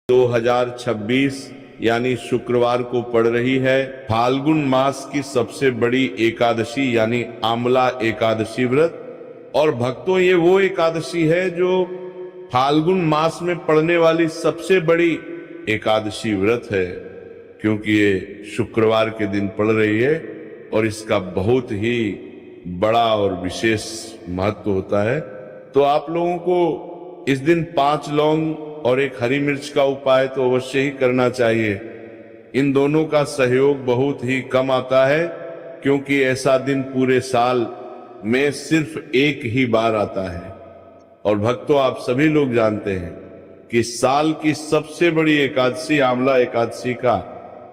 2026 यानी शुक्रवार को पड़ रही है फाल्गुन मास की सबसे बड़ी एकादशी यानी आमला एकादशी व्रत। और भक्तों, ये वो एकादशी है जो फाल्गुन मास में पड़ने वाली सबसे बड़ी एकादशी व्रत है, क्योंकि ये शुक्रवार के दिन पड़ रही है और इसका बहुत ही बड़ा और विशेष महत्व होता है। तो आप लोगों को इस दिन 5 लौंग और 1 हरी मिर्च का उपाय तो अवश्य ही करना चाहिए। इन दोनों का सहयोग बहुत ही कम आता है, क्योंकि ऐसा दिन पूरे साल में सिर्फ एक ही बार आता है। और भक्तों, आप सभी लोग जानते हैं कि साल की सबसे बड़ी एकादशी आमला एकादशी का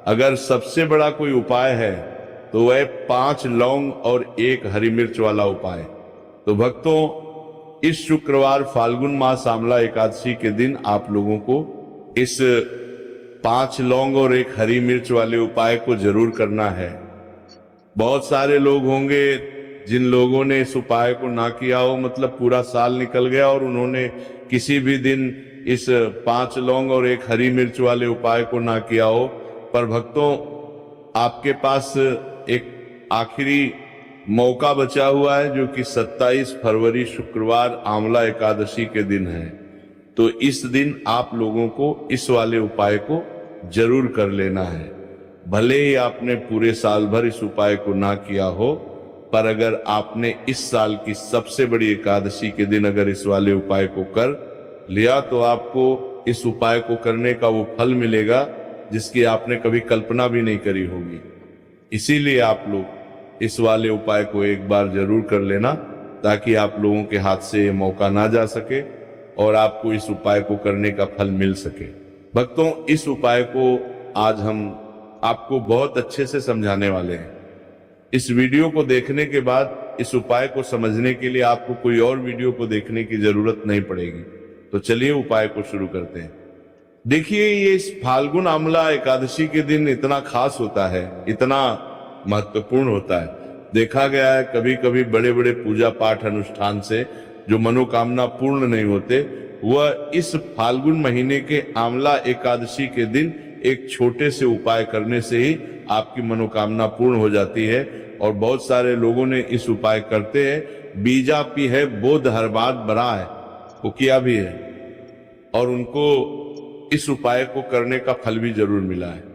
अगर सबसे बड़ा कोई उपाय है तो वह 5 लौंग और 1 हरी मिर्च वाला उपाय। तो भक्तों, इस शुक्रवार फाल्गुन मास आमला एकादशी के दिन आप लोगों को इस 5 लौंग और 1 हरी मिर्च वाले उपाय को जरूर करना है। बहुत सारे लोग होंगे जिन लोगों ने इस उपाय को ना किया हो, मतलब पूरा साल निकल गया और उन्होंने किसी भी दिन इस 5 लौंग और 1 हरी मिर्च वाले उपाय को ना किया हो। पर भक्तों, आपके पास एक आखिरी मौका बचा हुआ है, जो कि 27 फरवरी शुक्रवार आमला एकादशी के दिन है। तो इस दिन आप लोगों को इस वाले उपाय को जरूर कर लेना है। भले ही आपने पूरे साल भर इस उपाय को ना किया हो, पर अगर आपने इस साल की सबसे बड़ी एकादशी के दिन अगर इस वाले उपाय को कर लिया तो आपको इस उपाय को करने का वो फल मिलेगा जिसकी आपने कभी कल्पना भी नहीं करी होगी। इसीलिए आप लोग इस वाले उपाय को एक बार जरूर कर लेना, ताकि आप लोगों के हाथ से ये मौका ना जा सके और आपको इस उपाय को करने का फल मिल सके। भक्तों, इस उपाय को आज हम आपको बहुत अच्छे से समझाने वाले हैं। इस वीडियो को देखने के बाद इस उपाय को समझने के लिए आपको कोई और वीडियो को देखने की जरूरत नहीं पड़ेगी। तो चलिए उपाय को शुरू करते हैं। देखिए, ये इस फाल्गुन आमला एकादशी के दिन इतना खास होता है, इतना महत्वपूर्ण होता है। देखा गया है कभी कभी बड़े बड़े पूजा पाठ अनुष्ठान से जो मनोकामना पूर्ण नहीं होते, वह इस फाल्गुन महीने के आमला एकादशी के दिन एक छोटे से उपाय करने से ही आपकी मनोकामना पूर्ण हो जाती है। और बहुत सारे लोगों ने इस उपाय करते हैं। बीजा पी है बोध हर बात बरा है, वो किया भी है और उनको इस उपाय को करने का फल भी जरूर मिला है।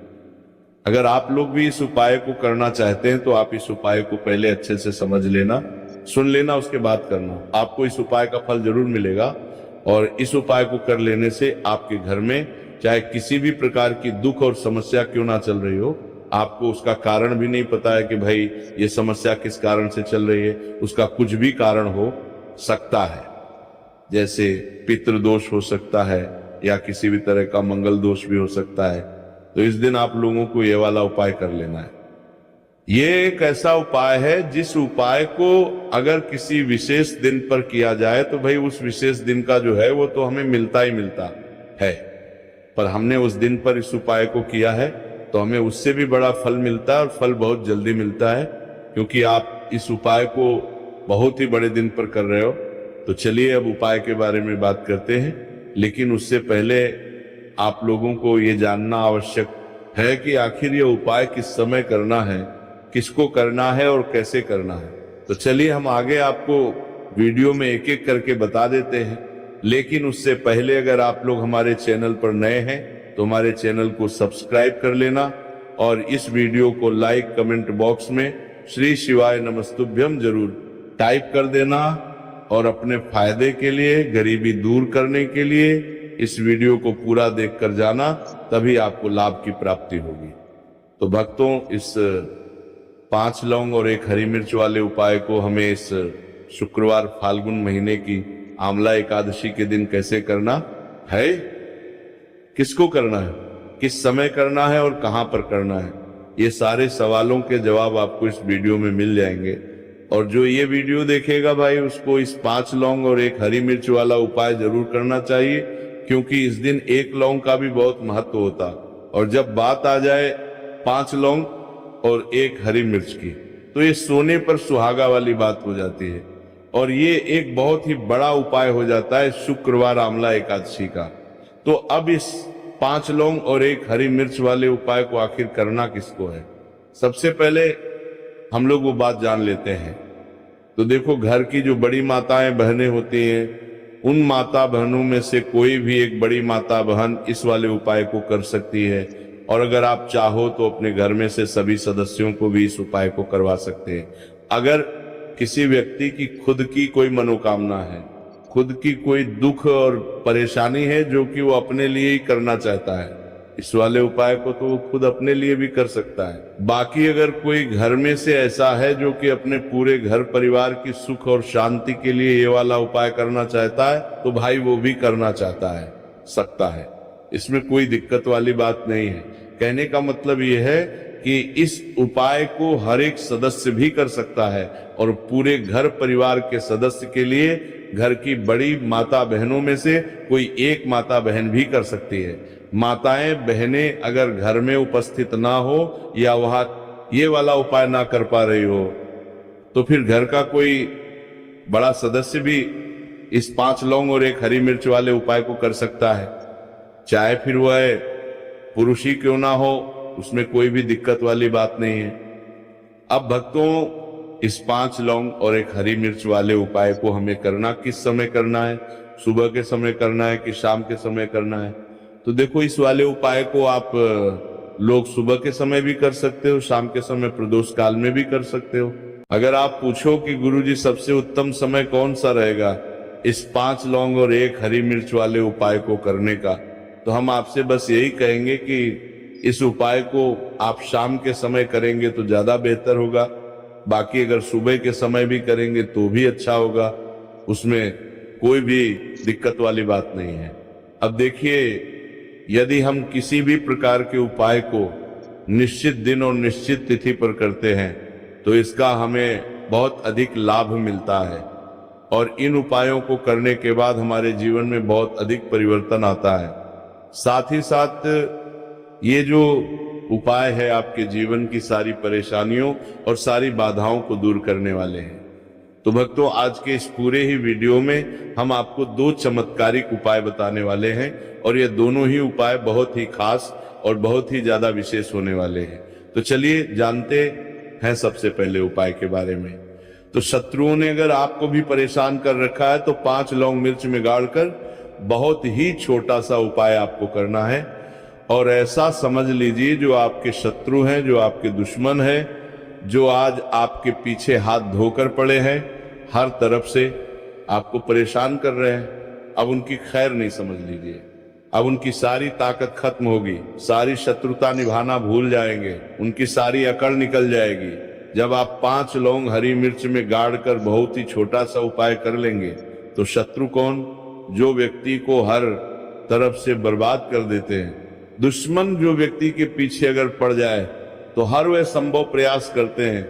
अगर आप लोग भी इस उपाय को करना चाहते हैं तो आप इस उपाय को पहले अच्छे से समझ लेना, सुन लेना, उसके बाद करना। आपको इस उपाय का फल जरूर मिलेगा। और इस उपाय को कर लेने से आपके घर में चाहे किसी भी प्रकार की दुख और समस्या क्यों ना चल रही हो, आपको उसका कारण भी नहीं पता है कि भाई ये समस्या किस कारण से चल रही है, उसका कुछ भी कारण हो सकता है। जैसे पितृदोष हो सकता है या किसी भी तरह का मंगल दोष भी हो सकता है। तो इस दिन आप लोगों को ये वाला उपाय कर लेना है। ये एक ऐसा उपाय है जिस उपाय को अगर किसी विशेष दिन पर किया जाए तो भाई उस विशेष दिन का जो है वो तो हमें मिलता ही मिलता है। पर हमने उस दिन पर इस उपाय को किया है तो हमें उससे भी बड़ा फल मिलता है, और फल बहुत जल्दी मिलता है, क्योंकि आप इस उपाय को बहुत ही बड़े दिन पर कर रहे हो। तो चलिए अब उपाय के बारे में बात करते हैं, लेकिन उससे पहले आप लोगों को ये जानना आवश्यक है कि आखिर ये उपाय किस समय करना है, किसको करना है और कैसे करना है। तो चलिए हम आगे आपको वीडियो में एक एक करके बता देते हैं। लेकिन उससे पहले अगर आप लोग हमारे चैनल पर नए हैं तो हमारे चैनल को सब्सक्राइब कर लेना और इस वीडियो को लाइक कमेंट बॉक्स में श्री शिवाय नमस्तुभ्यम जरूर टाइप कर देना। और अपने फायदे के लिए, गरीबी दूर करने के लिए इस वीडियो को पूरा देखकर जाना, तभी आपको लाभ की प्राप्ति होगी। तो भक्तों, इस 5 लौंग और 1 हरी मिर्च वाले उपाय को हमें इस शुक्रवार फाल्गुन महीने की आमला एकादशी के दिन कैसे करना है, किसको करना है, किस समय करना है और कहां पर करना है, ये सारे सवालों के जवाब आपको इस वीडियो में मिल जाएंगे। और जो ये वीडियो देखेगा भाई, उसको इस 5 लौंग और 1 हरी मिर्च वाला उपाय जरूर करना चाहिए, क्योंकि इस दिन 1 लौंग का भी बहुत महत्व होता। और जब बात आ जाए 5 लौंग और 1 हरी मिर्च की, तो ये सोने पर सुहागा वाली बात हो जाती है और ये एक बहुत ही बड़ा उपाय हो जाता है शुक्रवार आमला एकादशी का। तो अब इस 5 लौंग और 1 हरी मिर्च वाले उपाय को आखिर करना किसको है? सबसे पहले हम लोग वो बात जान लेते हैं। तो देखो, घर की जो बड़ी माताएं बहनें होती हैं, उन माता बहनों में से कोई भी एक बड़ी माता बहन इस वाले उपाय को कर सकती है। और अगर आप चाहो तो अपने घर में से सभी सदस्यों को भी इस उपाय को करवा सकते हैं। अगर किसी व्यक्ति की खुद की कोई मनोकामना है, खुद की कोई दुख और परेशानी है जो कि वो अपने लिए ही करना चाहता है, इस वाले उपाय को तो वो खुद अपने लिए भी कर सकता है। बाकी अगर कोई घर में से ऐसा है जो कि अपने पूरे घर परिवार की सुख और शांति के लिए ये वाला उपाय करना चाहता है, तो भाई वो भी करना चाहता है, सकता है, इसमें कोई दिक्कत वाली बात नहीं है। कहने का मतलब ये है कि इस उपाय को हर एक सदस्य भी कर सकता है और पूरे घर परिवार के सदस्य के लिए घर की बड़ी माता बहनों में से कोई एक माता बहन भी कर सकती है। माताएं बहनें अगर घर में उपस्थित ना हो या वहां ये वाला उपाय ना कर पा रही हो, तो फिर घर का कोई बड़ा सदस्य भी इस 5 लौंग और 1 हरी मिर्च वाले उपाय को कर सकता है। चाहे फिर वह पुरुष ही क्यों ना हो, उसमें कोई भी दिक्कत वाली बात नहीं है। अब भक्तों, इस 5 लौंग और 1 हरी मिर्च वाले उपाय को हमें करना किस समय करना है? सुबह के समय करना है कि शाम के समय करना है? तो देखो, इस वाले उपाय को आप लोग सुबह के समय भी कर सकते हो, शाम के समय प्रदोष काल में भी कर सकते हो। अगर आप पूछो कि गुरुजी सबसे उत्तम समय कौन सा रहेगा इस 5 लौंग और 1 हरी मिर्च वाले उपाय को करने का, तो हम आपसे बस यही कहेंगे कि इस उपाय को आप शाम के समय करेंगे तो ज्यादा बेहतर होगा। बाकी अगर सुबह के समय भी करेंगे तो भी अच्छा होगा, उसमें कोई भी दिक्कत वाली बात नहीं है। अब देखिए, यदि हम किसी भी प्रकार के उपाय को निश्चित दिन और निश्चित तिथि पर करते हैं तो इसका हमें बहुत अधिक लाभ मिलता है और इन उपायों को करने के बाद हमारे जीवन में बहुत अधिक परिवर्तन आता है। साथ ही साथ ये जो उपाय है आपके जीवन की सारी परेशानियों और सारी बाधाओं को दूर करने वाले हैं। तो भक्तों, आज के इस पूरे ही वीडियो में हम आपको 2 चमत्कारिक उपाय बताने वाले हैं और ये दोनों ही उपाय बहुत ही खास और बहुत ही ज्यादा विशेष होने वाले हैं। तो चलिए जानते हैं सबसे पहले उपाय के बारे में। तो शत्रुओं ने अगर आपको भी परेशान कर रखा है तो 5 लौंग मिर्च में गाड़कर बहुत ही छोटा सा उपाय आपको करना है। और ऐसा समझ लीजिए, जो आपके शत्रु हैं, जो आपके दुश्मन हैं, जो आज आपके पीछे हाथ धोकर पड़े हैं, हर तरफ से आपको परेशान कर रहे हैं, अब उनकी खैर नहीं समझ लीजिए। अब उनकी सारी ताकत खत्म होगी, सारी शत्रुता निभाना भूल जाएंगे, उनकी सारी अकड़ निकल जाएगी। जब आप 5 लौंग हरी मिर्च में गाड़कर बहुत ही छोटा सा उपाय कर लेंगे तो शत्रु कौन? जो व्यक्ति को हर तरफ से बर्बाद कर देते हैं, दुश्मन जो व्यक्ति के पीछे अगर पड़ जाए तो हर वह संभव प्रयास करते हैं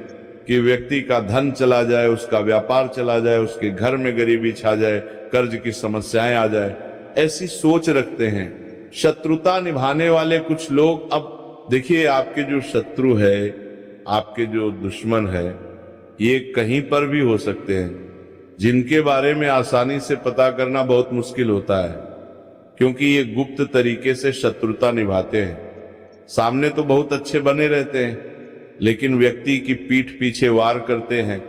कि व्यक्ति का धन चला जाए, उसका व्यापार चला जाए, उसके घर में गरीबी छा जाए, कर्ज की समस्याएं आ जाए, ऐसी सोच रखते हैं। शत्रुता निभाने वाले कुछ लोग, अब देखिए, आपके जो शत्रु है, आपके जो दुश्मन है, ये कहीं पर भी हो सकते हैं, जिनके बारे में आसानी से पता करना बहुत मुश्किल होता है, क्योंकि ये गुप्त तरीके से शत्रुता निभाते हैं। सामने तो बहुत अच्छे बने रहते हैं, लेकिन व्यक्ति की पीठ पीछे वार करते हैं।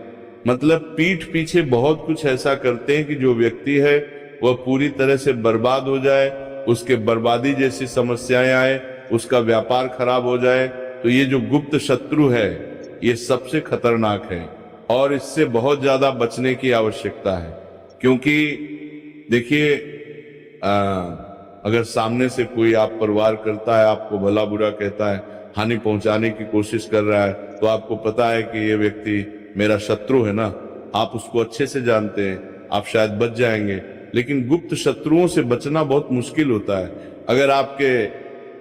मतलब पीठ पीछे बहुत कुछ ऐसा करते हैं कि जो व्यक्ति है वह पूरी तरह से बर्बाद हो जाए, उसके बर्बादी जैसी समस्याएं आए, उसका व्यापार खराब हो जाए। तो ये जो गुप्त शत्रु है, ये सबसे खतरनाक है और इससे बहुत ज्यादा बचने की आवश्यकता है। क्योंकि देखिए, अगर सामने से कोई आप पर वार करता है, आपको भला बुरा कहता है, हानि पहुंचाने की कोशिश कर रहा है, तो आपको पता है कि ये व्यक्ति मेरा शत्रु है ना, आप उसको अच्छे से जानते हैं, आप शायद बच जाएंगे। लेकिन गुप्त शत्रुओं से बचना बहुत मुश्किल होता है। अगर आपके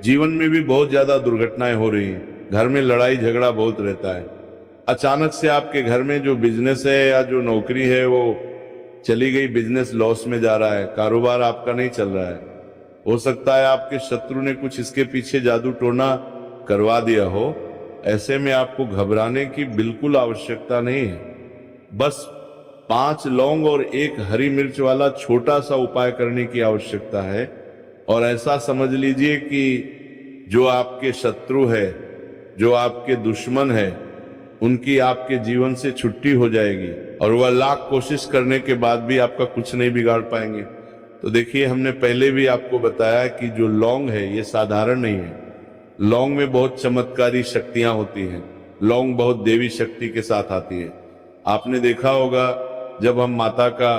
जीवन में भी बहुत ज्यादा दुर्घटनाएं हो रही हैं, घर में लड़ाई झगड़ा बहुत रहता है, अचानक से आपके घर में जो बिजनेस है या जो नौकरी है वो चली गई, बिजनेस लॉस में जा रहा है, कारोबार आपका नहीं चल रहा है, हो सकता है आपके शत्रु ने कुछ इसके पीछे जादू टोना करवा दिया हो। ऐसे में आपको घबराने की बिल्कुल आवश्यकता नहीं है। बस 5 लौंग और 1 हरी मिर्च वाला छोटा सा उपाय करने की आवश्यकता है। और ऐसा समझ लीजिए कि जो आपके शत्रु है, जो आपके दुश्मन है, उनकी आपके जीवन से छुट्टी हो जाएगी और वह लाख कोशिश करने के बाद भी आपका कुछ नहीं बिगाड़ पाएंगे। तो देखिए, हमने पहले भी आपको बताया कि जो लौंग है ये साधारण नहीं है। लौंग में बहुत चमत्कारी शक्तियां होती हैं। लौंग बहुत देवी शक्ति के साथ आती है। आपने देखा होगा जब हम माता का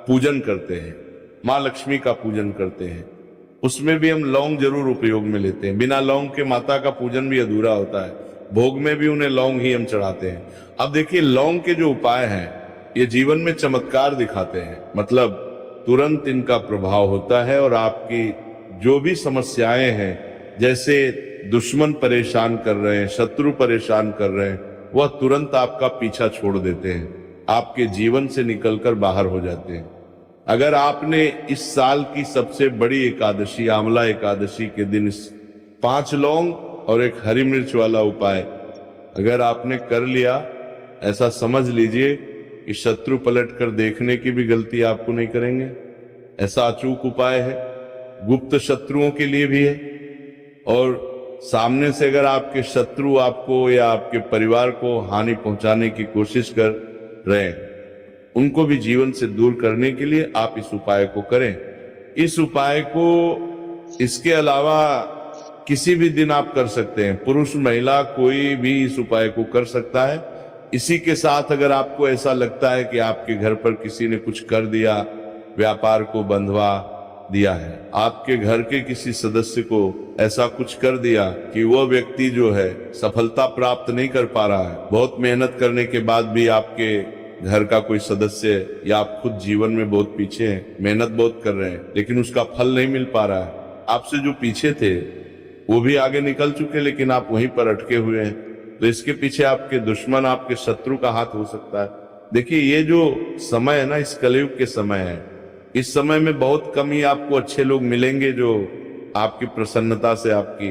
पूजन करते हैं, माँ लक्ष्मी का पूजन करते हैं, उसमें भी हम लौंग जरूर उपयोग में लेते हैं। बिना लौंग के माता का पूजन भी अधूरा होता है। भोग में भी उन्हें लौंग ही हम चढ़ाते हैं। अब देखिए, लौंग के जो उपाय हैं ये जीवन में चमत्कार दिखाते हैं। मतलब तुरंत इनका प्रभाव होता है और आपकी जो भी समस्याएं हैं, जैसे दुश्मन परेशान कर रहे हैं, शत्रु परेशान कर रहे हैं, वह तुरंत आपका पीछा छोड़ देते हैं, आपके जीवन से निकलकर बाहर हो जाते हैं। अगर आपने इस साल की सबसे बड़ी एकादशी, आंवला एकादशी के दिन 5 लौंग और एक हरी मिर्च वाला उपाय अगर आपने कर लिया, ऐसा समझ लीजिए कि शत्रु पलट कर देखने की भी गलती आपको नहीं करेंगे। ऐसा अचूक उपाय है, गुप्त शत्रुओं के लिए भी है। और सामने से अगर आपके शत्रु आपको या आपके परिवार को हानि पहुंचाने की कोशिश कर रहे हैं, उनको भी जीवन से दूर करने के लिए आप इस उपाय को करें। इस उपाय को इसके अलावा किसी भी दिन आप कर सकते हैं। पुरुष महिला कोई भी इस उपाय को कर सकता है। इसी के साथ अगर आपको ऐसा लगता है कि आपके घर पर किसी ने कुछ कर दिया, व्यापार को बंधवा दिया है, आपके घर के किसी सदस्य को ऐसा कुछ कर दिया कि वह व्यक्ति जो है सफलता प्राप्त नहीं कर पा रहा है, बहुत मेहनत करने के बाद भी आपके घर का कोई सदस्य या आप खुद जीवन में बहुत पीछे हैं, मेहनत बहुत कर रहे हैं लेकिन उसका फल नहीं मिल पा रहा है, आपसे जो पीछे थे वो भी आगे निकल चुके लेकिन आप वहीं पर अटके हुए हैं, तो इसके पीछे आपके दुश्मन, आपके शत्रु का हाथ हो सकता है। देखिए, ये जो समय है ना, इस कलयुग के समय है। इस समय में बहुत कम ही आपको अच्छे लोग मिलेंगे जो आपकी प्रसन्नता से, आपकी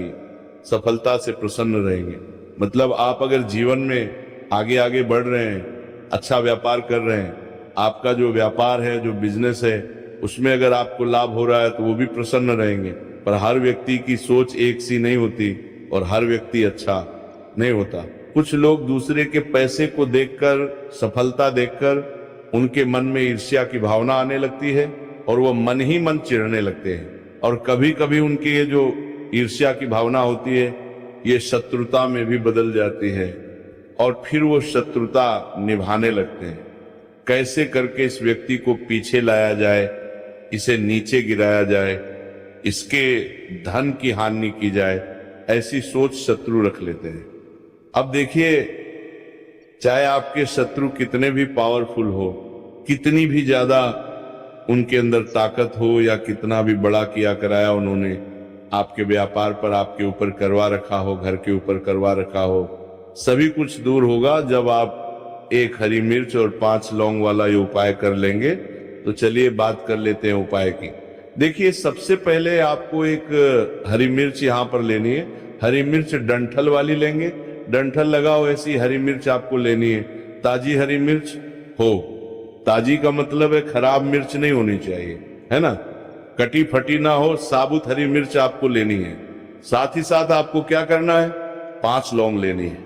सफलता से प्रसन्न रहेंगे। मतलब आप अगर जीवन में आगे आगे बढ़ रहे हैं, अच्छा व्यापार कर रहे हैं, आपका जो व्यापार है, जो बिजनेस है, उसमें अगर आपको लाभ हो रहा है तो वो भी प्रसन्न रहेंगे। पर हर व्यक्ति की सोच एक सी नहीं होती और हर व्यक्ति अच्छा नहीं होता। कुछ लोग दूसरे के पैसे को देखकर, सफलता देखकर उनके मन में ईर्ष्या की भावना आने लगती है और वो मन ही मन चिढ़ने लगते हैं। और कभी कभी उनकी ये जो ईर्ष्या की भावना होती है ये शत्रुता में भी बदल जाती है और फिर वो शत्रुता निभाने लगते हैं। कैसे करके इस व्यक्ति को पीछे लाया जाए, इसे नीचे गिराया जाए, इसके धन की हानि की जाए, ऐसी सोच शत्रु रख लेते हैं। अब देखिए, चाहे आपके शत्रु कितने भी पावरफुल हो, कितनी भी ज्यादा उनके अंदर ताकत हो या कितना भी बड़ा किया कराया उन्होंने आपके व्यापार पर, आपके ऊपर करवा रखा हो, घर के ऊपर करवा रखा हो, सभी कुछ दूर होगा जब आप एक हरी मिर्च और 5 लौंग वाला ये उपाय कर लेंगे। तो चलिए बात कर लेते हैं उपाय की। देखिए, सबसे पहले आपको एक हरी मिर्च यहाँ पर लेनी है। हरी मिर्च डंठल वाली लेंगे, डंठल लगा हो ऐसी हरी मिर्च आपको लेनी है। ताजी हरी मिर्च हो, ताजी का मतलब है खराब मिर्च नहीं होनी चाहिए, है ना, कटी फटी ना हो, साबुत हरी मिर्च आपको लेनी है। साथ ही साथ आपको क्या करना है, 5 लौंग लेनी है।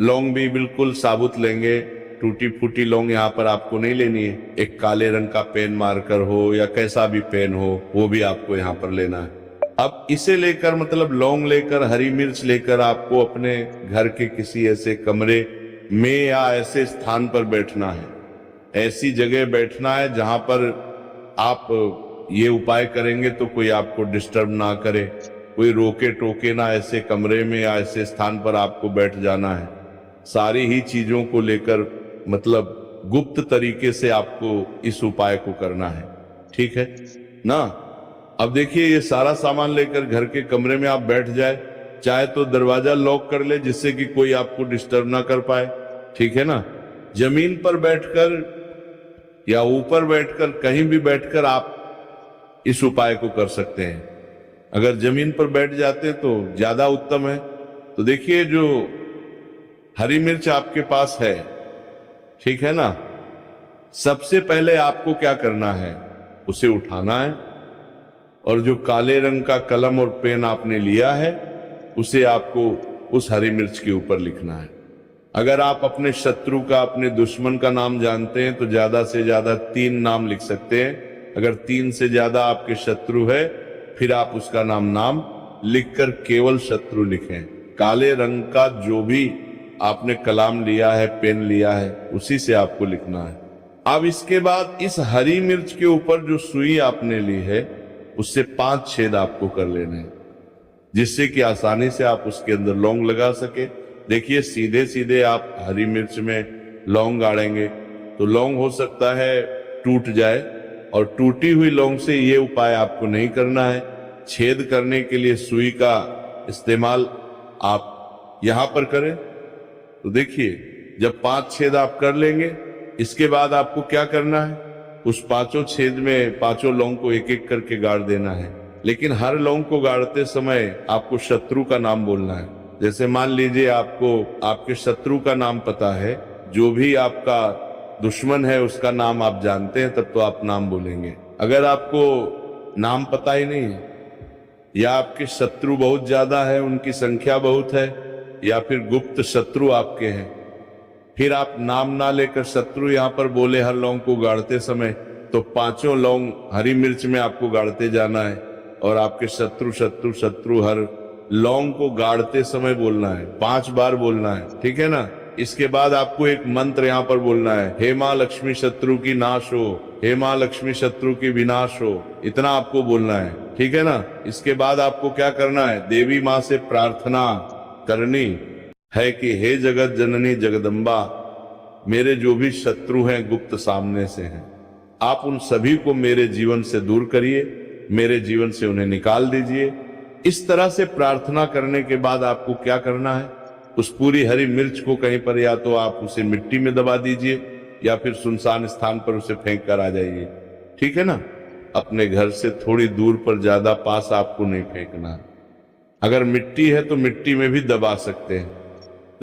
लौंग भी बिल्कुल साबुत लेंगे, टूटी फूटी लौंग यहाँ पर आपको नहीं लेनी है। एक काले रंग का पेन मार्कर हो या कैसा भी पेन हो, वो भी आपको यहाँ पर लेना है। अब इसे लेकर, मतलब लौंग लेकर, हरी मिर्च लेकर आपको अपने घर के किसी ऐसे कमरे में या ऐसे स्थान पर बैठना है, ऐसी जगह बैठना है जहां पर आप ये उपाय करेंगे तो कोई आपको डिस्टर्ब ना करे, कोई रोके टोके ना। ऐसे कमरे में या ऐसे स्थान पर आपको बैठ जाना है। सारी ही चीजों को लेकर, मतलब गुप्त तरीके से आपको इस उपाय को करना है, ठीक है ना। अब देखिए, ये सारा सामान लेकर घर के कमरे में आप बैठ जाए, चाहे तो दरवाजा लॉक कर ले जिससे कि कोई आपको डिस्टर्ब ना कर पाए, ठीक है ना। जमीन पर बैठकर या ऊपर बैठकर, कहीं भी बैठकर आप इस उपाय को कर सकते हैं। अगर जमीन पर बैठ जाते तो ज्यादा उत्तम है। तो देखिए, जो हरी मिर्च आपके पास है, ठीक है ना, सबसे पहले आपको क्या करना है, उसे उठाना है और जो काले रंग का कलम और पेन आपने लिया है उसे आपको उस हरी मिर्च के ऊपर लिखना है। अगर आप अपने शत्रु का, अपने दुश्मन का नाम जानते हैं तो ज्यादा से ज्यादा 3 नाम लिख सकते हैं। अगर 3 से ज्यादा आपके शत्रु है फिर आप उसका नाम लिखकर केवल शत्रु लिखें। काले रंग का जो भी आपने कलम लिया है, पेन लिया है, उसी से आपको लिखना है। अब इसके बाद इस हरी मिर्च के ऊपर जो सुई आपने ली है उससे 5 छेद आपको कर लेने हैं, जिससे कि आसानी से आप उसके अंदर लौंग लगा सके। देखिए सीधे सीधे आप हरी मिर्च में लौंग गाड़ेंगे तो लौंग हो सकता है टूट जाए, और टूटी हुई लौंग से ये उपाय आपको नहीं करना है। छेद करने के लिए सुई का इस्तेमाल आप यहां पर करें। तो देखिए जब 5 छेद आप कर लेंगे, इसके बाद आपको क्या करना है, उस 5 छेद में 5 लौंग को एक एक करके गाड़ देना है। लेकिन हर लौंग को गाड़ते समय आपको शत्रु का नाम बोलना है। जैसे मान लीजिए आपको आपके शत्रु का नाम पता है, जो भी आपका दुश्मन है उसका नाम आप जानते हैं, तब तो आप नाम बोलेंगे। अगर आपको नाम पता ही नहीं है, या आपके शत्रु बहुत ज्यादा है, उनकी संख्या बहुत है, या फिर गुप्त शत्रु आपके हैं, फिर आप नाम ना लेकर शत्रु यहां पर बोले हर लौंग को गाड़ते समय, तो 5 लौंग हरी मिर्च में आपको गाड़ते जाना है और आपके शत्रु शत्रु शत्रु हर लौंग को गाड़ते समय बोलना है, 5 बार बोलना है, ठीक है ना। इसके बाद आपको एक मंत्र यहाँ पर बोलना है, हे मां लक्ष्मी शत्रु की नाश हो, हे मां लक्ष्मी शत्रु की विनाश हो, इतना आपको बोलना है, ठीक है ना। इसके बाद आपको क्या करना है, देवी माँ से प्रार्थना करनी है कि हे जगत जननी जगदम्बा, मेरे जो भी शत्रु हैं गुप्त सामने से हैं, आप उन सभी को मेरे जीवन से दूर करिए, मेरे जीवन से उन्हें निकाल दीजिए। इस तरह से प्रार्थना करने के बाद आपको क्या करना है, उस पूरी हरी मिर्च को कहीं पर या तो आप उसे मिट्टी में दबा दीजिए या फिर सुनसान स्थान पर उसे फेंक कर आ जाइए, ठीक है ना। अपने घर से थोड़ी दूर पर, ज्यादा पास आपको नहीं फेंकना। अगर मिट्टी है तो मिट्टी में भी दबा सकते हैं।